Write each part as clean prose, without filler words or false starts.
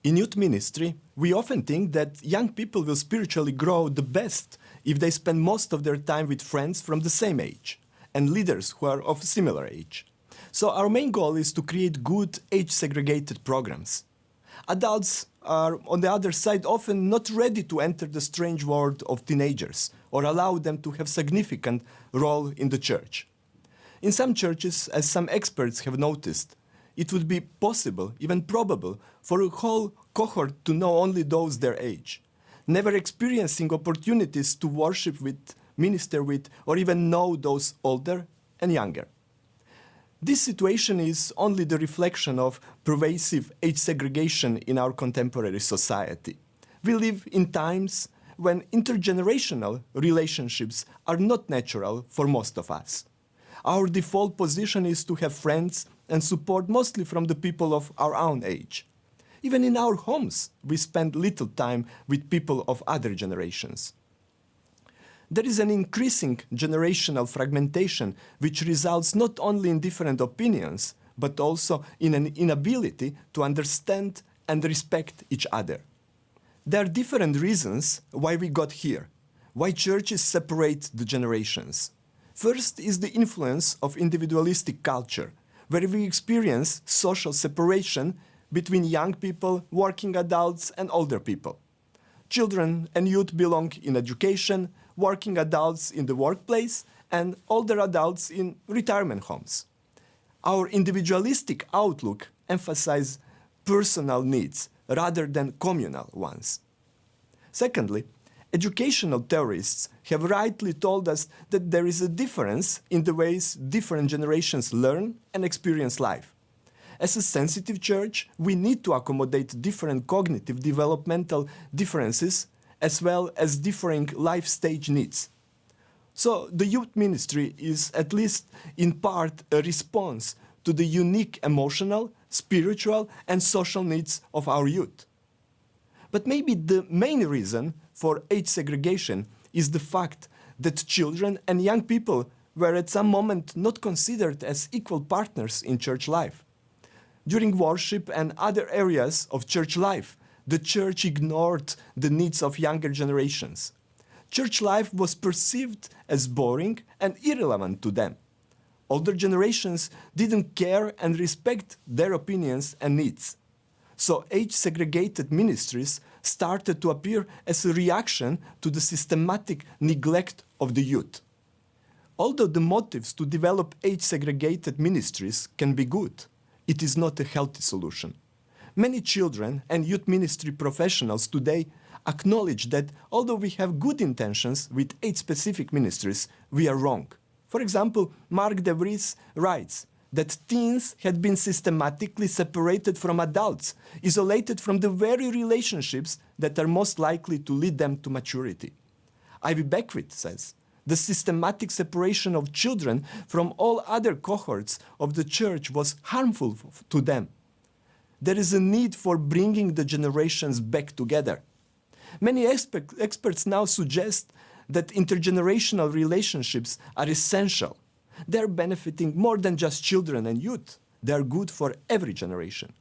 In youth ministry, we often think that young people will spiritually grow the best if they spend most of their time with friends from the same age and leaders who are of similar age. So our main goal is to create good age-segregated programs. Adults are, on the other side, often not ready to enter the strange world of teenagers or allow them to have significant role in the church. In some churches, as some experts have noticed, it would be possible, even probable, for a whole cohort to know only those their age, never experiencing opportunities to worship with, minister with, or even know those older and younger. This situation is only the reflection of pervasive age segregation in our contemporary society. We live in times when intergenerational relationships are not natural for most of us. Our default position is to have friends and support mostly from the people of our own age. Even in our homes, we spend little time with people of other generations. There is an increasing generational fragmentation which results not only in different opinions, but also in an inability to understand and respect each other. There are different reasons why we got here, why churches separate the generations. First is the influence of individualistic culture, where we experience social separation between young people, working adults, and older people. Children and youth belong in education, working adults in the workplace, and older adults in retirement homes. Our individualistic outlook emphasizes personal needs rather than communal ones. Secondly, educational theorists have rightly told us that there is a difference in the ways different generations learn and experience life. As a sensitive church, we need to accommodate different cognitive developmental differences as well as differing life stage needs. So the youth ministry is, at least in part, a response to the unique emotional, spiritual, and social needs of our youth. But maybe the main reason for age segregation is the fact that children and young people were at some moment not considered as equal partners in church life. During worship and other areas of church life, the church ignored the needs of younger generations. Church life was perceived as boring and irrelevant to them. Older generations didn't care and respect their opinions and needs. So age-segregated ministries started to appear as a reaction to the systematic neglect of the youth. Although the motives to develop age-segregated ministries can be good, it is not a healthy solution. Many children and youth ministry professionals today acknowledge that although we have good intentions with age-specific ministries, we are wrong. For example, Mark De Vries writes that teens had been systematically separated from adults, isolated from the very relationships that are most likely to lead them to maturity. Ivy Beckwith says, the systematic separation of children from all other cohorts of the church was harmful to them. There is a need for bringing the generations back together. Many experts now suggest that intergenerational relationships are essential. They are benefiting more than just children and youth. They are good for every generation.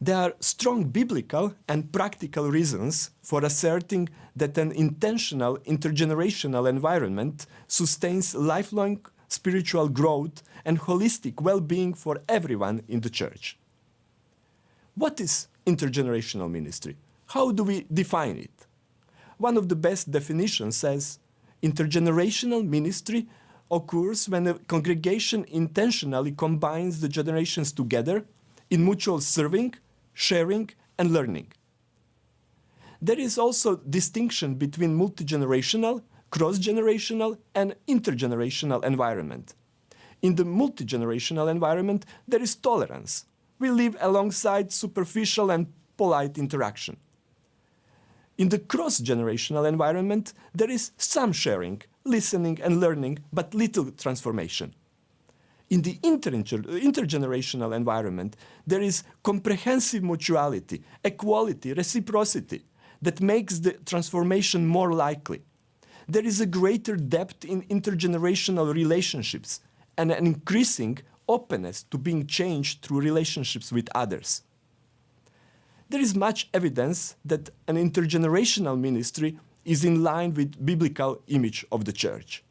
There are strong biblical and practical reasons for asserting that an intentional intergenerational environment sustains lifelong spiritual growth and holistic well-being for everyone in the church. What is intergenerational ministry? How do we define it? One of the best definitions says, intergenerational ministry occurs when a congregation intentionally combines the generations together in mutual serving, sharing, and learning. There is also distinction between multi-generational, cross-generational, and intergenerational environment. In the multi-generational environment, there is tolerance. We live alongside superficial and polite interaction. In the cross-generational environment, there is some sharing, listening and learning, but little transformation. In the intergenerational environment, there is comprehensive mutuality, equality, reciprocity that makes the transformation more likely. There is a greater depth in intergenerational relationships and an increasing openness to being changed through relationships with others. There is much evidence that an intergenerational ministry is in line with biblical image of the church.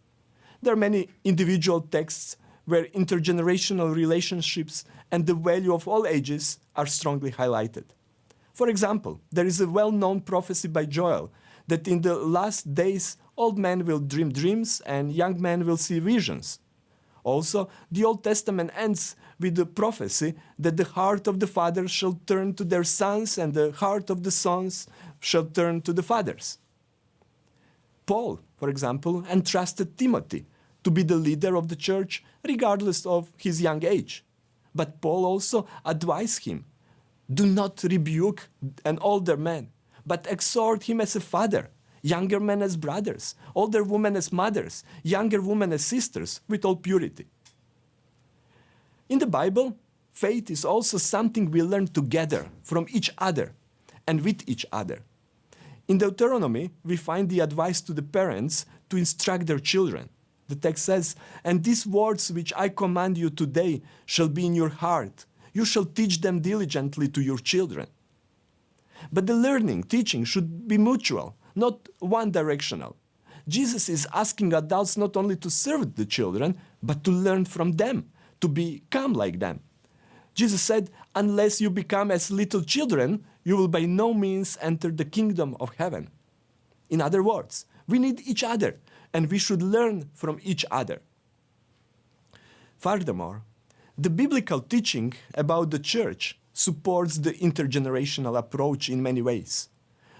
There are many individual texts where intergenerational relationships and the value of all ages are strongly highlighted. For example, there is a well-known prophecy by Joel that in the last days old men will dream dreams and young men will see visions. Also, the Old Testament ends with the prophecy that the heart of the fathers shall turn to their sons and the heart of the sons shall turn to the fathers. Paul, for example, entrusted Timothy to be the leader of the church regardless of his young age. But Paul also advised him, do not rebuke an older man, but exhort him as a father, younger men as brothers, older women as mothers, younger women as sisters, with all purity. In the Bible, faith is also something we learn together from each other and with each other. In Deuteronomy, we find the advice to the parents to instruct their children. The text says, "And these words which I command you today shall be in your heart. You shall teach them diligently to your children." But the learning, teaching should be mutual, not one-directional. Jesus is asking adults not only to serve the children, but to learn from them, to become like them. Jesus said, "Unless you become as little children, you will by no means enter the kingdom of heaven." In other words, we need each other, and we should learn from each other. Furthermore, the biblical teaching about the church supports the intergenerational approach in many ways.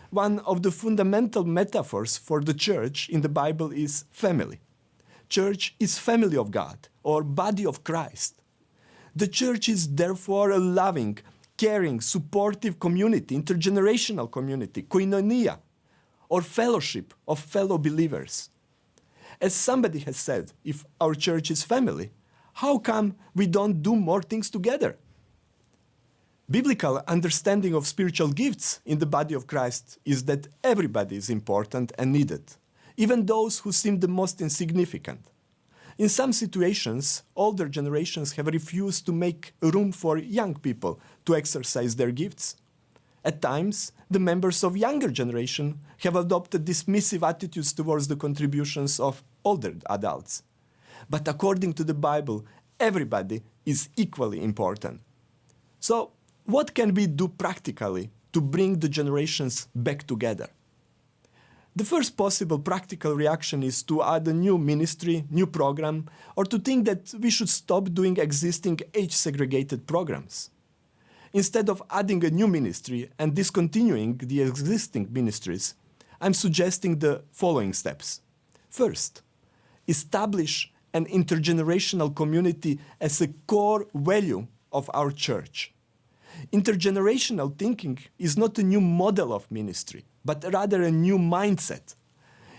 One of the fundamental metaphors for the church in the Bible is family. Church is family of God, or body of Christ. The church is therefore a loving, caring, supportive community, intergenerational community, koinonia, or fellowship of fellow believers. As somebody has said, if our church is family, how come we don't do more things together? Biblical understanding of spiritual gifts in the body of Christ is that everybody is important and needed, even those who seem the most insignificant. In some situations, older generations have refused to make room for young people to exercise their gifts. At times, the members of younger generation have adopted dismissive attitudes towards the contributions of older adults. But according to the Bible, everybody is equally important. So, what can we do practically to bring the generations back together? The first possible practical reaction is to add a new ministry, new program, or to think that we should stop doing existing age-segregated programs. Instead of adding a new ministry and discontinuing the existing ministries, I'm suggesting the following steps. First, establish an intergenerational community as a core value of our church. Intergenerational thinking is not a new model of ministry, but rather a new mindset.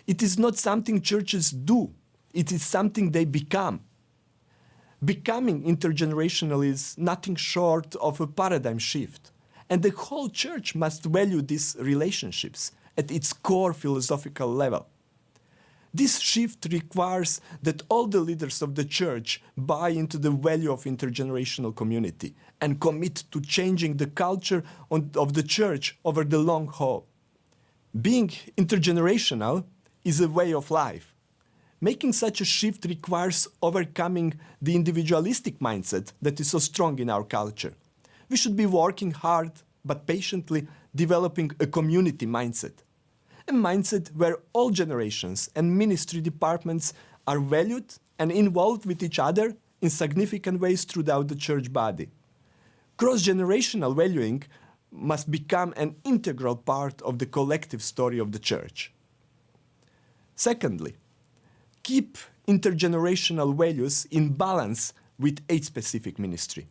It is not something churches do, it is something they become. Becoming intergenerational is nothing short of a paradigm shift, and the whole church must value these relationships at its core philosophical level. This shift requires that all the leaders of the church buy into the value of intergenerational community and commit to changing the culture of the church over the long haul. Being intergenerational is a way of life. Making such a shift requires overcoming the individualistic mindset that is so strong in our culture. We should be working hard, but patiently developing a community mindset. A mindset where all generations and ministry departments are valued and involved with each other in significant ways throughout the church body. Cross-generational valuing must become an integral part of the collective story of the church. Secondly, keep intergenerational values in balance with age-specific ministry.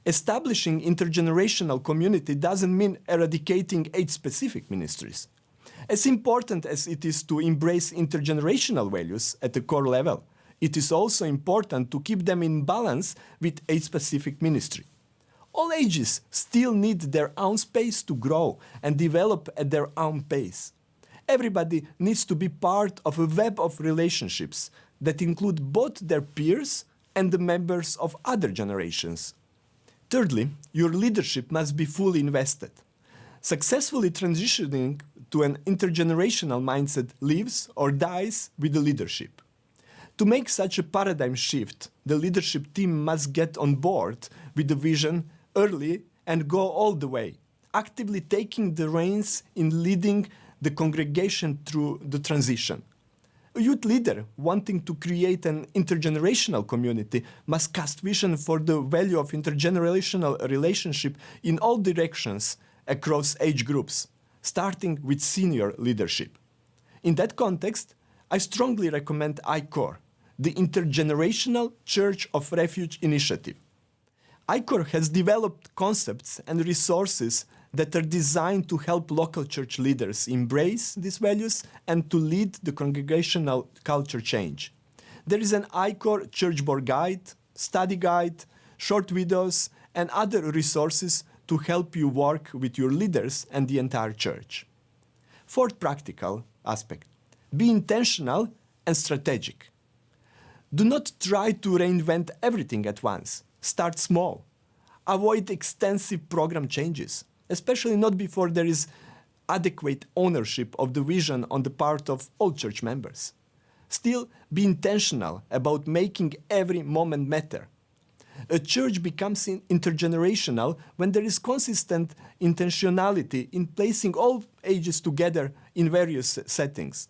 Establishing intergenerational community doesn't mean eradicating age-specific ministries. As important as it is to embrace intergenerational values at the core level, it is also important to keep them in balance with age-specific ministry. All ages still need their own space to grow and develop at their own pace. Everybody needs to be part of a web of relationships that include both their peers and the members of other generations. Thirdly, your leadership must be fully invested. Successfully transitioning to an intergenerational mindset lives or dies with the leadership. To make such a paradigm shift, the leadership team must get on board with the vision early and go all the way, actively taking the reins in leading the congregation through the transition. A youth leader wanting to create an intergenerational community must cast vision for the value of intergenerational relationship in all directions across age groups, starting with senior leadership. In that context, I strongly recommend ICORE, the Intergenerational Church of Refuge initiative. ICORE has developed concepts and resources that are designed to help local church leaders embrace these values and to lead the congregational culture change. There is an ICORE church board guide, study guide, short videos, and other resources to help you work with your leaders and the entire church. Fourth practical aspect, be intentional and strategic. Do not try to reinvent everything at once. Start small. Avoid extensive program changes, especially not before there is adequate ownership of the vision on the part of all church members. Still, be intentional about making every moment matter. A church becomes intergenerational when there is consistent intentionality in placing all ages together in various settings.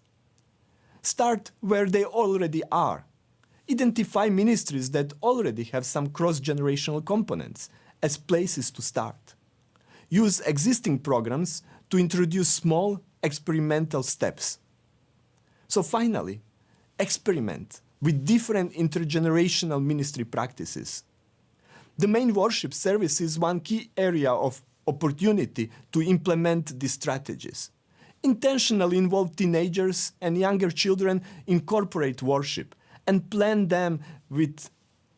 Start where they already are. Identify ministries that already have some cross-generational components as places to start. Use existing programs to introduce small experimental steps. So finally, experiment with different intergenerational ministry practices. The main worship service is one key area of opportunity to implement these strategies. Intentionally involve teenagers and younger children in corporate worship and plan them with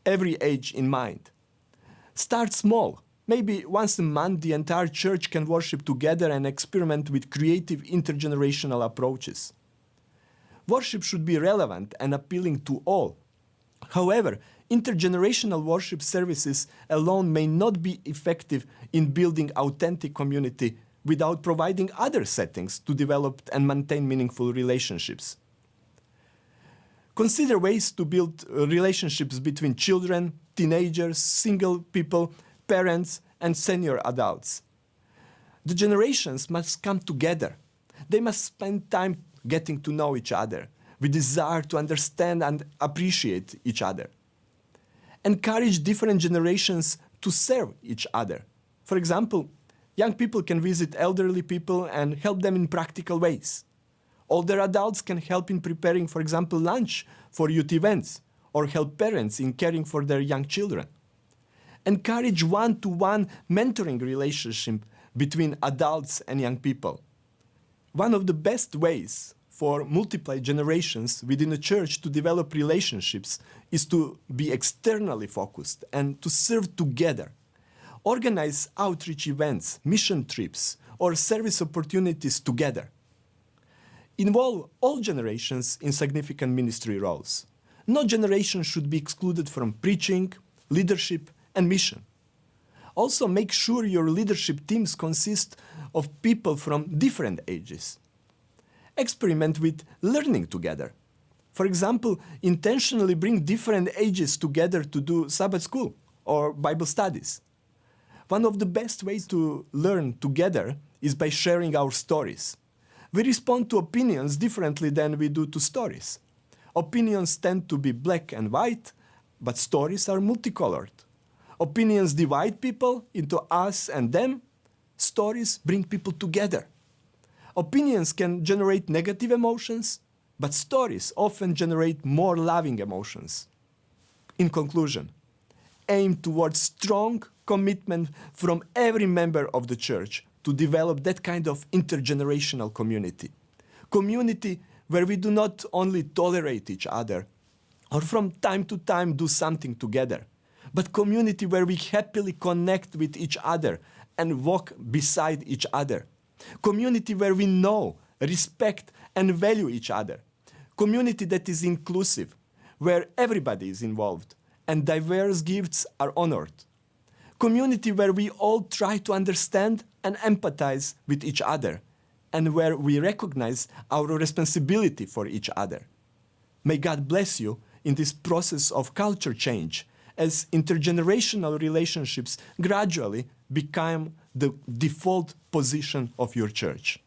every age in mind. Start small. Maybe once a month the entire church can worship together and experiment with creative intergenerational approaches. Worship should be relevant and appealing to all. However, intergenerational worship services alone may not be effective in building authentic community without providing other settings to develop and maintain meaningful relationships. Consider ways to build relationships between children, teenagers, single people, parents, and senior adults. The generations must come together. They must spend time getting to know each other, with desire to understand and appreciate each other. Encourage different generations to serve each other. For example, young people can visit elderly people and help them in practical ways. Older adults can help in preparing, for example, lunch for youth events, or help parents in caring for their young children. Encourage one-to-one mentoring relationship between adults and young people. One of the best ways for multiple generations within a church to develop relationships is to be externally focused and to serve together. Organize outreach events, mission trips, or service opportunities together. Involve all generations in significant ministry roles. No generation should be excluded from preaching, leadership, and mission. Also, make sure your leadership teams consist of people from different ages. Experiment with learning together. For example, intentionally bring different ages together to do Sabbath school or Bible studies. One of the best ways to learn together is by sharing our stories. We respond to opinions differently than we do to stories. Opinions tend to be black and white, but stories are multicolored. Opinions divide people into us and them. Stories bring people together. Opinions can generate negative emotions, but stories often generate more loving emotions. In conclusion, aim towards strong commitment from every member of the church to develop that kind of intergenerational community. Community where we do not only tolerate each other or from time to time do something together, but community where we happily connect with each other and walk beside each other. Community where we know, respect, and value each other. Community that is inclusive, where everybody is involved and diverse gifts are honored. community where we all try to understand and empathize with each other, and where we recognize our responsibility for each other. May God bless you in this process of culture change, as intergenerational relationships gradually become the default position of your church.